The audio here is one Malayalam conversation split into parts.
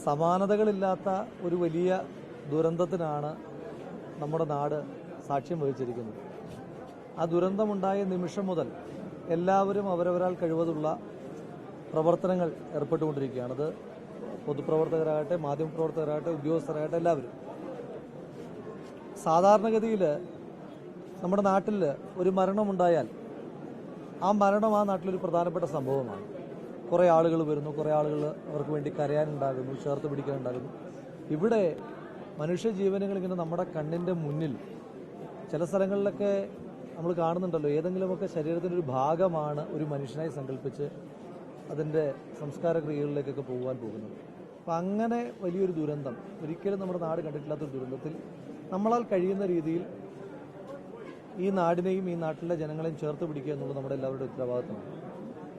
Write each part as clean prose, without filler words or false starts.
സമാനതകളില്ലാത്ത ഒരു വലിയ ദുരന്തത്തിനാണ് നമ്മുടെ നാട് സാക്ഷ്യം വഹിച്ചിരിക്കുന്നത്. ആ ദുരന്തമുണ്ടായ നിമിഷം മുതൽ എല്ലാവരും അവരവരാൽ കഴിവതുള്ള പ്രവർത്തനങ്ങൾ ഏർപ്പെട്ടുകൊണ്ടിരിക്കുകയാണ്. അത് പൊതുപ്രവർത്തകരാകട്ടെ, മാധ്യമപ്രവർത്തകരാകട്ടെ, ഉദ്യോഗസ്ഥരാകട്ടെ, എല്ലാവരും. സാധാരണഗതിയിൽ നമ്മുടെ നാട്ടിൽ ഒരു മരണമുണ്ടായാൽ ആ മരണം ആ നാട്ടിലൊരു പ്രധാനപ്പെട്ട സംഭവമാണ്. കുറേ ആളുകൾ വരുന്നു, കുറേ ആളുകൾ അവർക്ക് വേണ്ടി കരയാനുണ്ടാകുന്നു, ചേർത്ത് പിടിക്കാനുണ്ടാകുന്നു. ഇവിടെ മനുഷ്യജീവനുകൾ ഇങ്ങനെ നമ്മുടെ കണ്ണിൻ്റെ മുന്നിൽ ചില സ്ഥലങ്ങളിലൊക്കെ നമ്മൾ കാണുന്നുണ്ടല്ലോ, ഏതെങ്കിലുമൊക്കെ ശരീരത്തിൻ്റെ ഒരു ഭാഗമാണ് ഒരു മനുഷ്യനായി സങ്കല്പിച്ച് അതിൻ്റെ സംസ്കാര ക്രിയകളിലേക്കൊക്കെ പോകുന്നത്. അപ്പം അങ്ങനെ വലിയൊരു ദുരന്തം ഒരിക്കലും നമ്മുടെ നാട് കണ്ടിട്ടില്ലാത്തൊരു ദുരന്തത്തിൽ നമ്മളാൽ കഴിയുന്ന രീതിയിൽ ഈ നാടിനെയും ഈ നാട്ടിലെ ജനങ്ങളെയും ചേർത്ത് പിടിക്കുക എന്നുള്ളത് നമ്മുടെ എല്ലാവരുടെയും ഉത്തരവാദിത്തമാണ്.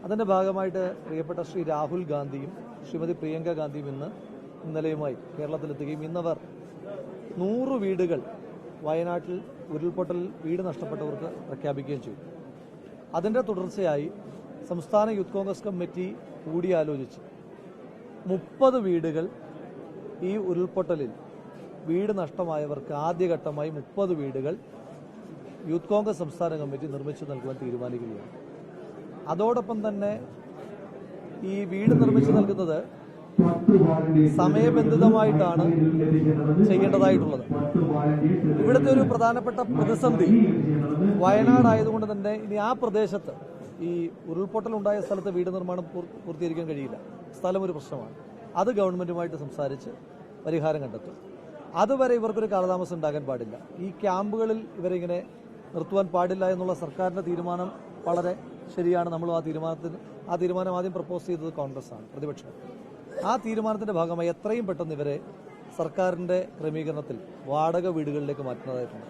അതിൻ്റെ ഭാഗമായിട്ട് പ്രിയപ്പെട്ട ശ്രീ രാഹുൽ ഗാന്ധിയും ശ്രീമതി പ്രിയങ്ക ഗാന്ധിയും ഇന്നലെയുമായി കേരളത്തിലെത്തുകയും ഇന്നവർ 100 വീടുകൾ വയനാട്ടിൽ ഉരുൾപൊട്ടൽ വീട് നഷ്ടപ്പെട്ടവർക്ക് പ്രഖ്യാപിക്കുകയും ചെയ്തു. അതിൻ്റെ തുടർച്ചയായി സംസ്ഥാന യൂത്ത് കോൺഗ്രസ് കമ്മിറ്റി കൂടിയാലോചിച്ച് 30 വീടുകൾ ഈ ഉരുൾപൊട്ടലിൽ വീട് നഷ്ടമായവർക്ക് ആദ്യഘട്ടമായി 30 വീടുകൾ യൂത്ത് കോൺഗ്രസ് സംസ്ഥാന കമ്മിറ്റി നിർമ്മിച്ചു നൽകുവാൻ തീരുമാനിക്കുകയാണ്. അതോടൊപ്പം തന്നെ ഈ വീട് നിർമ്മിച്ചു നൽകുന്നത് സമയബന്ധിതമായിട്ടാണ് ചെയ്യേണ്ടതായിട്ടുള്ളത്. ഇവിടുത്തെ ഒരു പ്രധാനപ്പെട്ട പ്രതിസന്ധി വയനാടായതുകൊണ്ട് തന്നെ ഇനി ആ പ്രദേശത്ത് ഈ ഉരുൾപൊട്ടലുണ്ടായ സ്ഥലത്ത് വീട് നിർമ്മാണം പൂർത്തീകരിക്കാൻ കഴിയില്ല. സ്ഥലം ഒരു പ്രശ്നമാണ്. അത് ഗവൺമെന്റുമായിട്ട് സംസാരിച്ച് പരിഹാരം കണ്ടെത്തും. അതുവരെ ഇവർക്കൊരു കാലതാമസം ഉണ്ടാകാൻ പാടില്ല. ഈ ക്യാമ്പുകളിൽ ഇവരിങ്ങനെ നിർത്തുവാൻ പാടില്ല എന്നുള്ള സർക്കാരിന്റെ തീരുമാനം വളരെ ശരിയാണ്. നമ്മൾ ആ തീരുമാനം ആദ്യം പ്രപ്പോസ് ചെയ്തത് കോൺഗ്രസ്സാണ്, പ്രതിപക്ഷം. ആ തീരുമാനത്തിന്റെ ഭാഗമായി എത്രയും പെട്ടെന്ന് ഇവരെ സർക്കാരിന്റെ ക്രമീകരണത്തിൽ വാടക വീടുകളിലേക്ക് മാറ്റുന്നതായിട്ടുണ്ട്.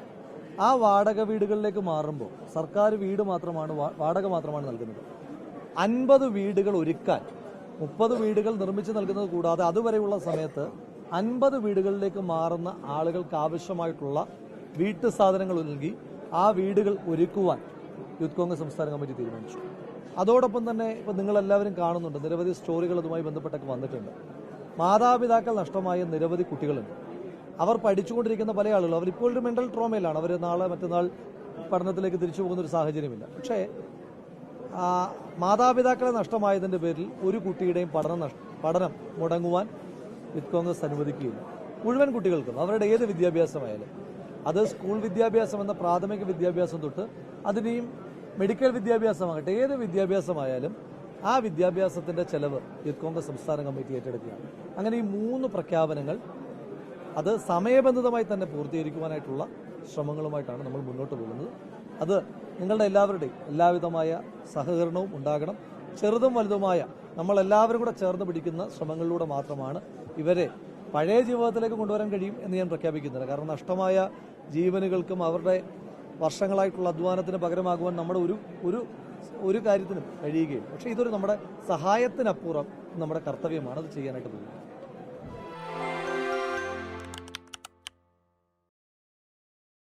ആ വാടക വീടുകളിലേക്ക് മാറുമ്പോൾ സർക്കാർ വാടക മാത്രമാണ് നൽകുന്നത്. 50 വീടുകൾ ഒരുക്കാൻ 30 വീടുകൾ നിർമ്മിച്ച് നൽകുന്നത് കൂടാതെ അതുവരെയുള്ള സമയത്ത് 50 വീടുകളിലേക്ക് മാറുന്ന ആളുകൾക്ക് ആവശ്യമായിട്ടുള്ള വീട്ടു സാധനങ്ങൾ നൽകി ആ വീടുകൾ ഒരുക്കുവാൻ യൂത്ത് കോൺഗ്രസ് സംസ്ഥാന കമ്മിറ്റി തീരുമാനിച്ചു. അതോടൊപ്പം തന്നെ ഇപ്പം നിങ്ങളെല്ലാവരും കാണുന്നുണ്ട്, നിരവധി സ്റ്റോറികൾ അതുമായി ബന്ധപ്പെട്ടൊക്കെ വന്നിട്ടുണ്ട്. മാതാപിതാക്കൾ നഷ്ടമായ നിരവധി കുട്ടികളുണ്ട്. അവർ പഠിച്ചുകൊണ്ടിരിക്കുന്ന പല ആളുകളും അവരിപ്പോൾ ഒരു മെന്റൽ ട്രോമയിലാണ്. അവർ നാളെ മറ്റന്നാൾ പഠനത്തിലേക്ക് തിരിച്ചു പോകുന്ന ഒരു സാഹചര്യമില്ല. പക്ഷേ മാതാപിതാക്കളെ നഷ്ടമായതിൻ്റെ പേരിൽ ഒരു കുട്ടിയുടെയും പഠനം മുടങ്ങുവാൻ യൂത്ത് കോൺഗ്രസ് അനുവദിക്കുകയില്ല. മുഴുവൻ കുട്ടികൾക്കും അവരുടെ ഏത് വിദ്യാഭ്യാസമായാലും, അത് സ്കൂൾ വിദ്യാഭ്യാസം എന്ന പ്രാഥമിക വിദ്യാഭ്യാസം തൊട്ട് അതിനെയും മെഡിക്കൽ വിദ്യാഭ്യാസമാകട്ടെ, ഏത് വിദ്യാഭ്യാസമായാലും ആ വിദ്യാഭ്യാസത്തിന്റെ ചെലവ് യൂത്ത് കോൺഗ്രസ് സംസ്ഥാന കമ്മിറ്റി ഏറ്റെടുക്കുകയാണ്. അങ്ങനെ ഈ 3 പ്രഖ്യാപനങ്ങൾ അത് സമയബന്ധിതമായി തന്നെ പൂർത്തീകരിക്കുവാനായിട്ടുള്ള ശ്രമങ്ങളുമായിട്ടാണ് നമ്മൾ മുന്നോട്ട് പോകുന്നത്. അത് നിങ്ങളുടെ എല്ലാവരുടെയും എല്ലാവിധമായ സഹകരണവും ഉണ്ടാകണം. ചെറുതും വലുതുമായ നമ്മളെല്ലാവരും കൂടെ ചേർന്ന് പിടിക്കുന്ന ശ്രമങ്ങളിലൂടെ മാത്രമാണ് ഇവരെ പഴയ ജീവിതത്തിലേക്ക് കൊണ്ടുവരാൻ കഴിയും എന്ന് ഞാൻ പ്രഖ്യാപിക്കുന്നില്ല. കാരണം നഷ്ടമായ ജീവനുകൾക്കും അവരുടെ വർഷങ്ങളായിട്ടുള്ള അധ്വാനത്തിന് പകരമാകുവാൻ നമ്മുടെ ഒരു കാര്യത്തിനും കഴിയുകയും. പക്ഷേ ഇതൊരു നമ്മുടെ സഹായത്തിനപ്പുറം നമ്മുടെ കർത്തവ്യമാണ് അത് ചെയ്യാനായിട്ട് പോകുന്നത്.